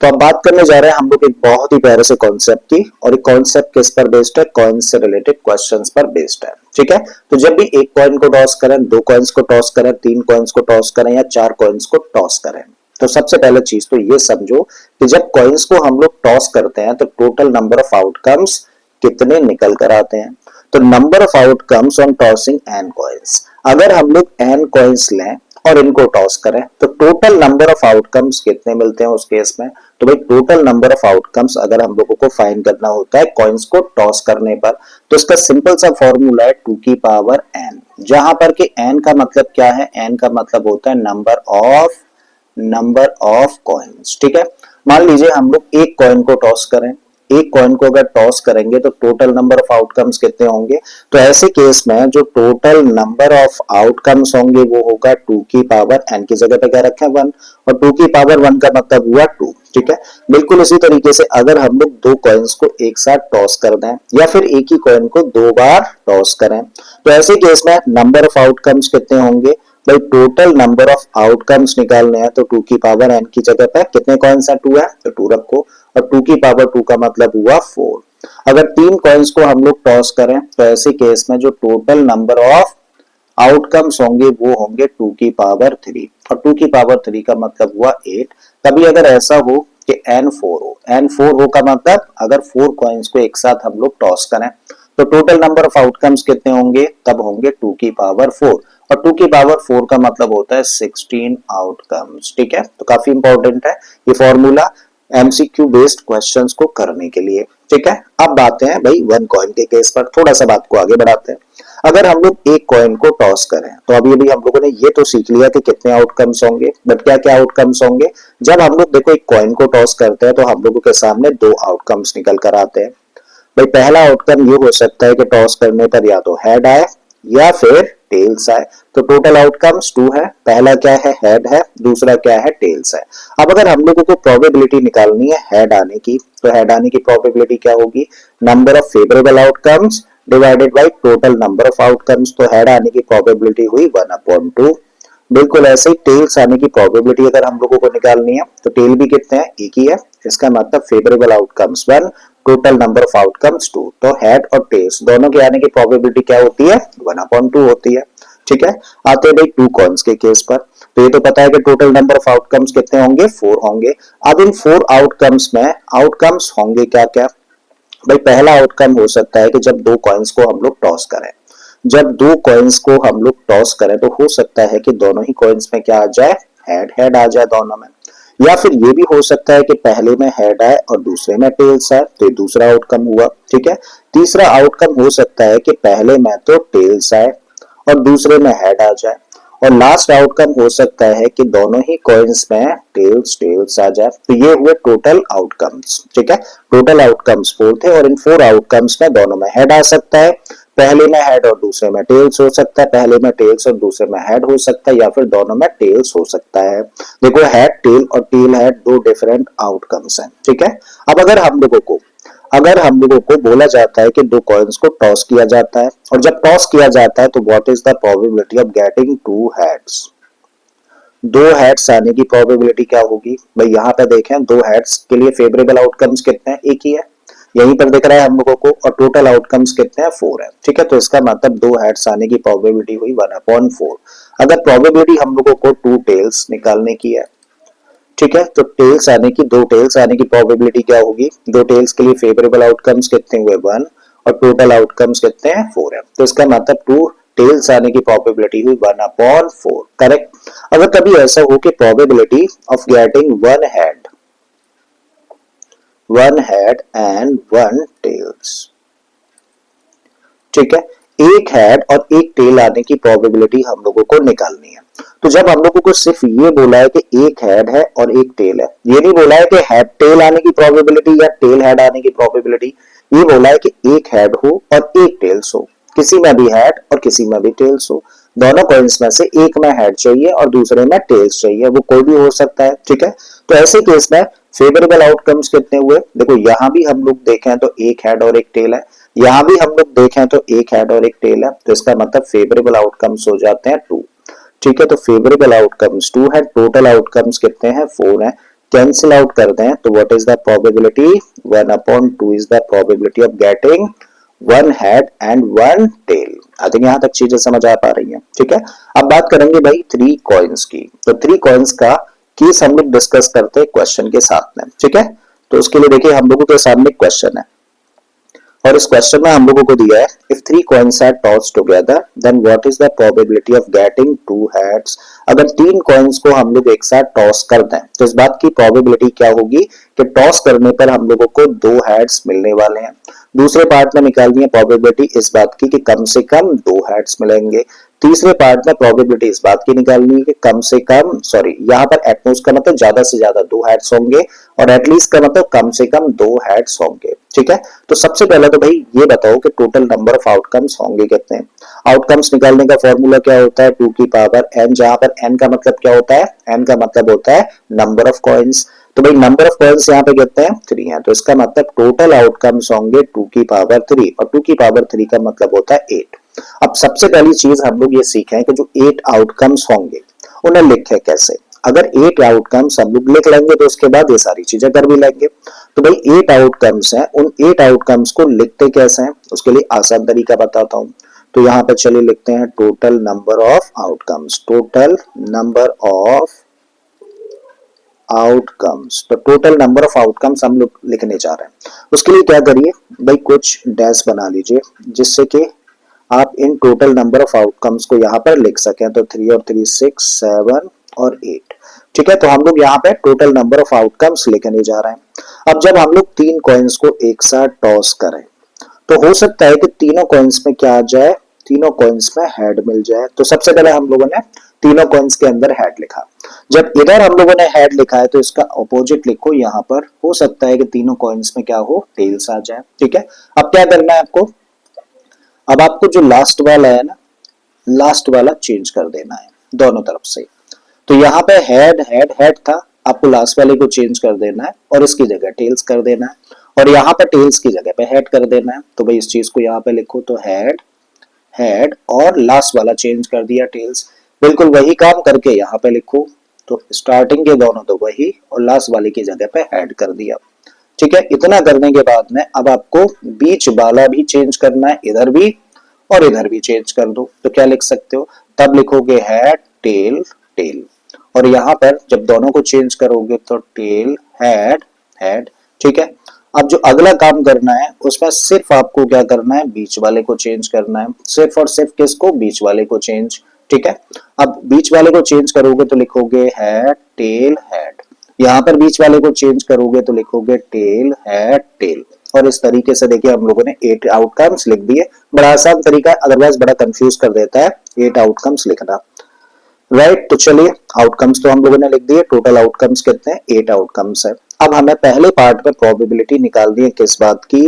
तो अब बात करने जा रहे हैं हम लोग एक बहुत ही प्यारे से कॉन्सेप्ट की, और एक कॉन्सेप्ट किस पर बेस्ड है, कॉइन से रिलेटेड क्वेश्चंस पर बेस्ड है। ठीक है, तो जब भी एक कॉइन को टॉस करें, दो कॉइन्स को टॉस करें, तीन कॉइन्स को टॉस करें या चार कॉइन्स को टॉस करें, तो सबसे पहले चीज तो ये समझो कि जब कॉइन्स को हम लोग टॉस करते हैं तो टोटल नंबर ऑफ आउटकम्स कितने निकल कर आते हैं। तो number of outcomes on tossing n coins, अगर हम लोग एन कॉइन्स लें और इनको टॉस करें तो टोटल नंबर ऑफ आउटकम्स कितने मिलते हैं उस केस में। तो भाई टोटल नंबर ऑफ आउटकम्स अगर हम लोगों को फाइंड करना होता है कॉइन्स को टॉस करने पर, तो इसका सिंपल सा फॉर्मूला है 2 की पावर n, जहां पर कि n का मतलब क्या है, n का मतलब होता है नंबर ऑफ कॉइन्स। ठीक है, मान लीजिए हम लोग एक कॉइन को टॉस करें, एक कॉइन को अगर टॉस करेंगे तो टोटल नंबर ऑफ आउटकम्स कितने होंगे। तो ऐसे केस में जो टोटल नंबर ऑफ आउटकम्स होंगे वो होगा 2 की पावर n, की जगह पे क्या रखें 1, और 2 की पावर 1 का मतलब हुआ 2। ठीक है, बिल्कुल इसी तरीके से अगर हम लोग दो कॉइन्स को एक साथ टॉस कर दें या फिर एक ही कॉइन को दो बार टॉस करें, तो ऐसे केस में नंबर ऑफ आउटकम्स कितने होंगे। भाई टोटल नंबर ऑफ आउटकम्स निकालने हैं तो 2 की पावर n की जगह पे कितने कॉइन्स है, 2 है तो 2 रखो, और 2 की पावर 2 का मतलब हुआ 4। अगर तीन कॉइन्स को हम लोग टॉस करें तो ऐसे केस में जो टोटल नंबर ऑफ आउटकम्स होंगे वो होंगे 2 की पावर 3, और 2 की पावर 3 का मतलब हुआ 8। कभी अगर ऐसा हो कि n4 हो का मतलब अगर 4 कॉइन्स को एक साथ हम लोग टॉस करें तो टोटल नंबर ऑफ आउटकम्स कितने होंगे, तब होंगे 2 की पावर 4, और 2 की पावर 4 का मतलब होता है 16 आउटकम्स। ठीक है, तो काफी इंपॉर्टेंट है ये फॉर्मूला एमसीक्यू बेस्ड क्वेश्चंस को करने के लिए। ठीक है, अब बात है भाई वन कॉइन के केस पर, थोड़ा सा बात को आगे बढ़ाते हैं। अगर हम लोग एक कॉइन को टॉस करें तो अभी अभी हम लोगों ने ये तो सीख लिया कि कितने आउटकम्स होंगे, बट क्या क्या आउटकम्स होंगे। जब हम लोग देखो एक कॉइन को टॉस करते हैं तो हम लोगों के सामने दो आउटकम्स निकल कर आते हैं। भाई पहला आउटकम ये हो सकता है कि टॉस करने पर या तो हेड आए या फिर टेल्स आए। तो टोटल आउटकम्स 2 है, पहला क्या है, हेड है, दूसरा क्या है, टेल्स है। अब अगर हम लोगों को प्रोबेबिलिटी निकालनी है हेड आने की, तो हेड आने की प्रोबेबिलिटी क्या होगी, number of favourable outcomes divided by total number of outcomes. तो हेड आने की प्रोबेबिलिटी हुई 1/2। बिल्कुल ऐसे ही टेल्स आने की प्रोबेबिलिटी अगर हम लोगों को निकालनी है तो टेल भी कितने हैं, एक ही है, इसका मतलब favourable outcomes 1, total number of outcomes 2। तो हेड और टेल्स दोनों के आने की प्रोबेबिलिटी क्या होती है, 1/2 होती है। ठीक है, आते हैं भाई 2 कॉइन्स के केस पर। तो ये तो पता है कि टोटल नंबर ऑफ आउटकम्स कितने होंगे, 4 होंगे। अब इन 4 आउटकम्स में आउटकम्स होंगे क्या क्या। भाई पहला आउटकम हो सकता है कि जब दो कॉइन्स को हम लोग टॉस करें, जब दो कॉइन्स को हम लोग टॉस करें तो हो सकता है कि दोनों ही कॉइन्स में क्या आ जाए, हेड हेड आ जाए दोनों में। या फिर ये भी हो सकता है कि पहले में हेड आए और दूसरे में टेल्स आए, तो ये दूसरा आउटकम हुआ। ठीक है, तीसरा आउटकम हो सकता है कि पहले में तो टेल्स आए और दूसरे में हेड आ जाए, और लास्ट आउटकम हो सकता है कि दोनों ही कॉइन्स में टेल्स टेल्स आ जाए। तो ये हुए टोटल आउटकम्स। ठीक है, टोटल आउटकम्स 4 थे, और इन 4 आउटकम्स में दोनों में हेड आ सकता है, पहले में हेड और दूसरे में टेल्स हो सकता है, पहले में टेल्स और दूसरे में हेड हो सकता है, या फिर दोनों में टेल्स हो सकता है। देखो हेड टेल और टेल हेड दो डिफरेंट आउटकम्स हैं। ठीक है, अब अगर हम लोगों को बोला जाता है कि दो कॉइन्स को टॉस किया जाता है, और जब टॉस किया जाता है तो what is the probability of getting 2 heads, दो हेड्स आने की प्रोबेबिलिटी क्या होगी। भाई यहाँ पे देखें दो हेड्स के लिए फेवरेबल आउटकम्स कितने हैं, एक ही है, यहीं पर दिख रहा है हम लोगों को, और टोटल आउटकम्स कितने हैं, 4 है। ठीक है, तो इसका मतलब दो हेड्स आने की प्रोबेबिलिटी हुई 1/4। अगर प्रोबेबिलिटी हम लोगों को 2 टेल्स निकालने की है, ठीक है, तो दो टेल्स आने की प्रोबेबिलिटी क्या होगी, दो टेल्स के लिए फेवरेबल आउटकम्स कितने हुए 1, और टोटल आउटकम्स कितने हैं 4 है। तो इसका मतलब 2 टेल्स आने की प्रोबेबिलिटी हुई 1/4। करेक्ट। अगर कभी ऐसा हो कि probability of getting one head and one tails, ठीक है, एक हेड और एक टेल आने की प्रोबेबिलिटी हम लोगों को निकालनी है। तो जब हम लोगों को सिर्फ ये बोला है कि एक हेड है और एक टेल है, ये नहीं बोला है कि हेड टेल आने की प्रोबेबिलिटी या टेल हेड आने की प्रोबेबिलिटी, ये बोला है कि एक हेड हो और एक टेल्स हो, किसी में भी हेड और किसी में भी टेल्स हो, दोनों कॉइन्स में से एक में हेड चाहिए और दूसरे में टेल्स चाहिए, वो कोई भी हो सकता है। ठीक है, तो ऐसे केस में फेवरेबल आउटकम्स कितने हुए, देखो यहां भी हम लोग देखें तो एक हेड और एक टेल है, यहां भी हम लोग देखें तो एक हेड और एक टेल है, तो इसका मतलब फेवरेबल आउटकम्स हो जाते हैं 2। ठीक है, तो फेवरेबल आउटकम्स 2 है, टोटल आउटकम्स कितने हैं, 4 है। कैंसिल आउट कर दें तो what is the probability, 1/2 is the probability of getting one head and one tail. I think यहां तक चीजें समझ आ पा रही हैं, ठीक है। अब बात करेंगे भाई 3 कॉइन्स की। तो 3 कॉइन्स का केस हम लोग डिस्कस करते हैं क्वेश्चन के साथ में, ठीक है। तो उसके लिए देखिए हम लोगों के सामने क्वेश्चन है और इस क्वेश्चन में हम लोगों को दिया है if 3 coins are tossed together then what is the probability of getting 2 heads. अगर 3 कॉइन्स को हम लोग एक साथ टॉस कर दें तो इस बात की प्रोबेबिलिटी क्या होगी कि टॉस करने पर हम लोगों को 2 हेड्स मिलने वाले हैं। दूसरे पार्ट में निकालनी है प्रोबेबिलिटी इस बात की कि कम से कम 2 हेड्स मिलेंगे। तीसरे पार्ट में प्रोबेबिलिटी इस बात की निकालनी है कि कम से कम, सॉरी यहाँ पर एटमोस्ट का मतलब ज्यादा से ज्यादा 2 हेड्स होंगे और एटलीस्ट का मतलब कम से कम 2 हेड्स होंगे, ठीक है। तो सबसे पहले तो भाई ये बताओ कि टोटल नंबर ऑफ आउटकम्स होंगे कितने। आउटकम्स निकालने का फॉर्मूला क्या होता है, 2 की पावर n, जहां पर n का मतलब क्या होता है, n का मतलब होता है नंबर ऑफ कॉइन्स। तो भाई नंबर ऑफ कॉइन्स यहाँ पे कितने हैं, 3 है, तो इसका मतलब टोटल आउटकम्स होंगे 2 की पावर 3 और 2 की पावर 3 का मतलब होता है 8। अब सबसे पहली चीज हम लोग ये सीखें कि जो 8 आउटकम्स होंगे उन्हें लिखे कैसे। अगर 8 आउटकम्स हम लोग लिख लेंगे तो उसके बाद ये सारी चीजें कर भी लेंगे। तो भाई 8 आउटकम्स हैं, उन 8 आउटकम्स को लिखते कैसे हैं उसके लिए आसान तरीका बताता हूं। तो यहाँ पे चलिए लिखते हैं total number of outcomes, total number of outcomes. तो टोटल नंबर ऑफ आउटकम्स हम लोग लिखने जा रहे हैं। उसके लिए क्या करिए भाई, कुछ डैश बना लीजिए जिससे कि आप in total number of outcomes को यहाँ पर लिख सकें। तो 3 और 3 6 7 और 8, ठीक है। तो हम लोग यहाँ पे टोटल नंबर ऑफ आउटकम्स लिखने जा रहे हैं। अब जब हम लोग 3 कॉइन्स को एक साथ टॉस करें तो हो सकता है कि तीनों कॉइन्स में क्या आ जाए, तीनों कॉइन्स में हेड मिल जाए। तो सबसे पहले हम लोगों ने तीनों कॉइन्स के अंदर हेड लिखा। जब इधर हम लोगों ने हेड लिखा है तो इसका अपोजिट लिखो, यहाँ पर हो सकता है कि तीनों कॉइन्स में क्या हो, टेल्स आ जाए, ठीक है। अब क्या करना है आपको, अब आपको जो लास्ट वाला है ना, लास्ट वाला चेंज कर देना है दोनों तरफ से। तो यहाँ पे हेड हेड हेड था, आपको लास्ट वाले को चेंज कर देना है और इसकी जगह टेल्स कर देना है और यहाँ पे टेल्स की जगह पे हेड कर देना है। तो भाई इस चीज को यहाँ पे लिखो, तो हेड हेड और लास्ट वाला चेंज कर दिया टेल्स। बिल्कुल वही काम करके यहाँ पे लिखो, तो स्टार्टिंग के दोनों तो वही और लास्ट वाले की जगह पे हेड कर दिया, ठीक है। इतना करने के बाद में अब आपको बीच वाला भी चेंज करना है, इधर भी और इधर भी चेंज कर दो। तो क्या लिख सकते हो, तब लिखोगे हेड टेल टेल और यहाँ पर जब दोनों को चेंज करोगे तो टेल हेड हेड, ठीक है। अब जो अगला काम करना है उसमें सिर्फ आपको क्या करना है, बीच वाले को चेंज करना है, सिर्फ और सिर्फ किसको, बीच वाले को चेंज, ठीक है। अब बीच वाले को चेंज करोगे तो लिखोगे हेड टेल हेड, यहाँ पर बीच वाले को चेंज करोगे तो लिखोगे टेल हेड टेल और इस तरीके से देखिए हम लोगों ने 8 आउटकम्स लिख दिए। बड़ा आसान तरीका है, अदरवाइज बड़ा कंफ्यूज कर देता है 8 आउटकम्स लिखना, राइट। तो चलिए आउटकम्स तो हम लोगों ने लिख दिए, टोटल आउटकम्स कितने हैं, 8 आउटकम्स है। अब हमें पहले पार्ट में प्रोबेबिलिटी निकालनी है किस बात की,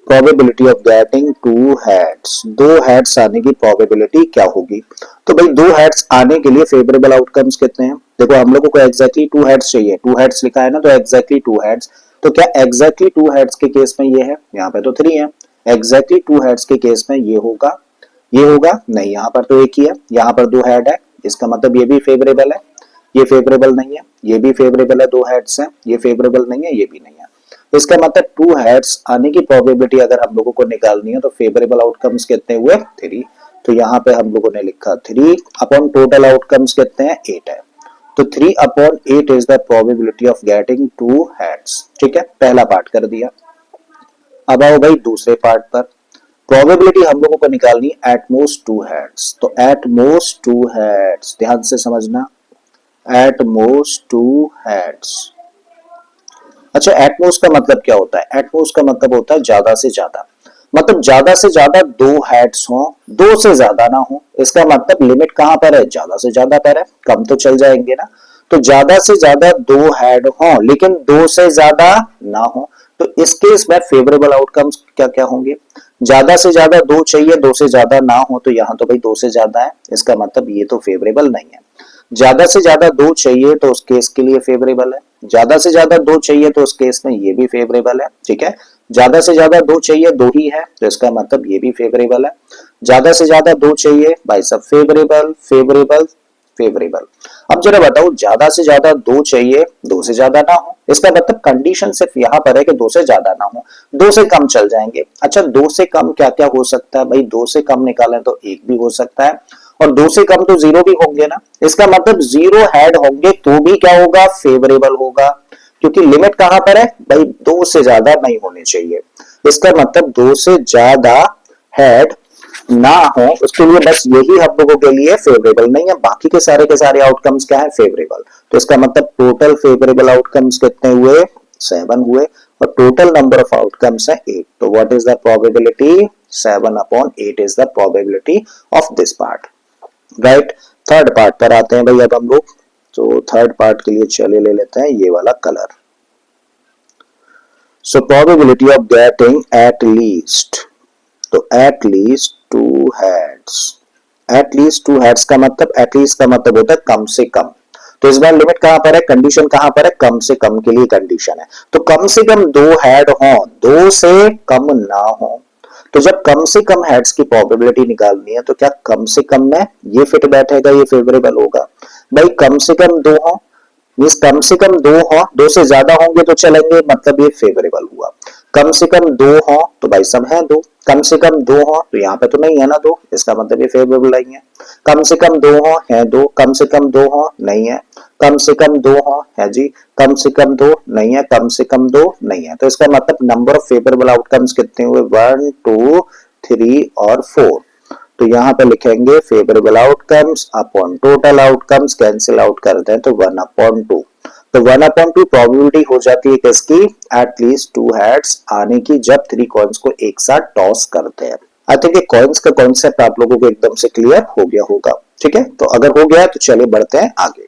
probability of getting 2 heads, 2 heads आने की प्रोबेबिलिटी क्या होगी। तो भाई 2 हेड्स आने के लिए फेवरेबल आउटकम्स कितने हैं, देखो हम लोगों को एग्जैक्टली 2 हेड्स चाहिए, 2 हेड्स लिखा है ना, तो एग्जैक्टली 2 हेड्स। तो क्या एग्जैक्टली 2 हेड्स के केस में ये है, यहाँ पे तो 3 है, एग्जैक्टली 2 हेड्स के केस में ये होगा, ये होगा नहीं, यहाँ पर तो एक ही है, यहाँ पर 2 हेड है, इसका मतलब ये भी फेवरेबल है, ये फेवरेबल नहीं है, ये भी फेवरेबल है, 2 हेड्स हैं, ये फेवरेबल नहीं है, ये भी नहीं है। इसका मतलब 2 हेड्स आने की प्रोबेबिलिटी अगर हम लोगों को निकालनी है तो फेवरेबल आउटकम्स कितने हुए, 3। तो यहाँ पे हम लोगों ने लिखा 3 अपॉन टोटल आउटकम्स कितने हैं, 8 है। तो 3 upon 8 is the probability of getting 2 heads, ठीक है। पहला पार्ट कर दिया। अब आओ भाई दूसरे पार्ट पर, प्रोबेबिलिटी हम लोगों को निकालनी एट मोस्ट 2 हेड्स। तो एट मोस्ट 2 हेड्स, ध्यान से समझना, एट मोस्ट 2 हेड्स। अच्छा एटमोस्ट का मतलब क्या होता है, एटमोस्ट का मतलब होता है ज्यादा से ज्यादा, मतलब ज्यादा से ज्यादा 2 हेड्स हो, 2 से ज्यादा ना हो। इसका मतलब लिमिट कहां पर है, ज्यादा से ज्यादा पर है, कम तो चल जाएंगे ना। तो ज्यादा से ज्यादा 2 हेड हो लेकिन 2 से ज्यादा ना हो। तो इस केस में फेवरेबल आउटकम्स क्या क्या होंगे, ज्यादा से ज्यादा 2 चाहिए, 2 से ज्यादा ना हो, तो यहाँ तो भाई 2 से ज्यादा है, इसका मतलब ये तो फेवरेबल नहीं है। ज्यादा से ज्यादा 2 चाहिए तो उस केस के लिए फेवरेबल है, ज्यादा से ज्यादा 2 चाहिए तो उस केस में ये भी फेवरेबल है, ठीक है। ज्यादा से ज्यादा 2 चाहिए, 2 ही है, तो इसका मतलब ये भी फेवरेबल है। ज्यादा से ज्यादा 2 चाहिए, भाई सब फेवरेबल फेवरेबल फेवरेबल। अब जरा बताओ, ज्यादा से ज्यादा 2 चाहिए, 2 से ज्यादा ना हो, इसका मतलब कंडीशन सिर्फ यहाँ पर है कि 2 से ज्यादा ना हो, 2 से कम चल जाएंगे। अच्छा 2 से कम क्या क्या हो सकता है भाई, 2 से कम निकालें तो 1 भी हो सकता है, और 2 से कम तो 0 भी होंगे ना, इसका मतलब 0 हेड होंगे तो भी क्या होगा, फेवरेबल होगा, क्योंकि लिमिट कहां पर है भाई, 2 से ज्यादा नहीं होने चाहिए। इसका मतलब 2 से ज्यादा हेड ना हो, उसके लिए बस यही हम लोगों के लिए फेवरेबल नहीं है, बाकी के सारे आउटकम्स क्या है, फेवरेबल। तो इसका मतलब टोटल फेवरेबल आउटकम्स कितने हुए, 7 हुए, और टोटल नंबर ऑफ आउटकम्स है 8। तो what is the probability, 7/8 is the probability of this part, right. Third part पर आते हैं भाई अब हम लोग। तो थर्ड पार्ट के लिए चले ले लेते हैं ये वाला colour. So probability of getting at least, तो at least 2 heads, at least 2 heads का मतलब, एट लीस्ट का मतलब होता है कम से कम। तो इस बार लिमिट कहां पर है, कंडीशन कहां पर है, कम से कम के लिए कंडीशन है। तो कम से कम 2 हेड हो, 2 से कम ना हो। तो जब कम से कम हेड्स की प्रोबेबिलिटी निकालनी है तो क्या कम से कम में ये फिट बैठेगा, ये फेवरेबल होगा। भाई कम से कम 2 हो, मींस कम से कम 2 हो, 2 से ज्यादा होंगे तो चलेंगे, मतलब ये फेवरेबल हुआ। कम से कम 2 हो तो भाई सब है 2, कम से कम 2 हो तो यहाँ पे तो नहीं है ना 2, इसका मतलब ये फेवरेबल नहीं है। कम से कम 2 हो है 2, कम से कम 2 हो नहीं है, कम से कम 2 हो है जी, कम से कम 2 नहीं है, कम से कम 2 नहीं है। तो इसका मतलब नंबर ऑफ फेवरेबल आउटकम्स कितने हुए, 1 2 3 और 4। तो यहाँ पे लिखेंगे favourable outcomes upon total outcomes, cancel out करते हैं तो 1/2। तो 1/2 प्रोबेबिलिटी हो जाती है किसकी, एटलीस्ट 2 हेड्स आने की, जब 3 कॉइन्स को एक साथ टॉस करते हैं। आई थिंक ये कॉइन्स का कॉन्सेप्ट आप लोगों को एकदम से क्लियर हो गया होगा, ठीक है। तो अगर हो गया तो चलिए बढ़ते हैं आगे।